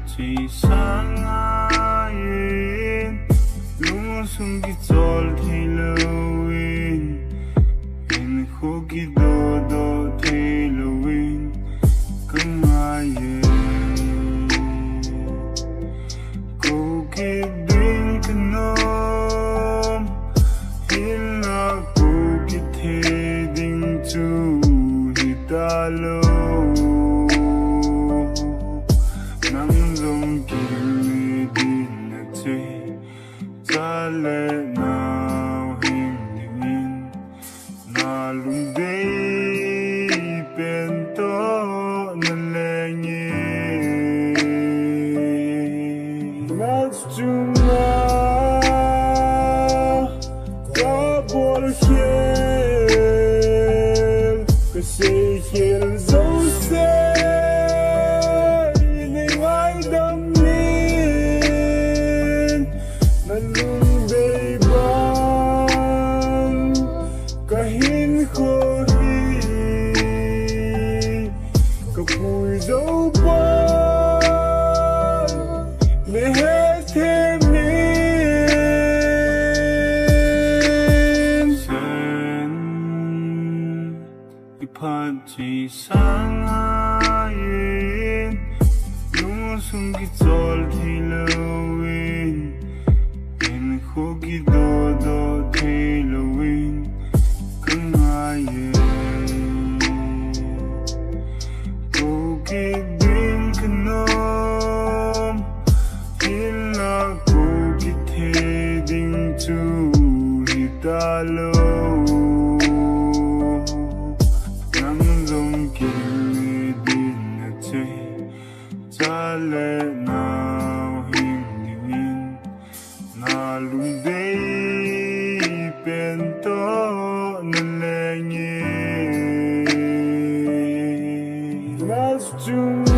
chỉ sáng ai lúc sung ki chol Halloween in kuki do Halloween kamaye kuki ding kanom hila kuki the ding chu hitalo Chale now hingin na lunday pento na lengi Let's do now double hill kasi hill so sad ni ngaidam kahin ko kapui dấu bóng để hết thêm nên sen ipad chỉ sáng ai lúc sung ki chol Halloween in kuki do Halloween kuki ding kanom hila kuki the ding chu hitalo nang dong ki din na che chale now hingin na lunday pento na lengi Let's do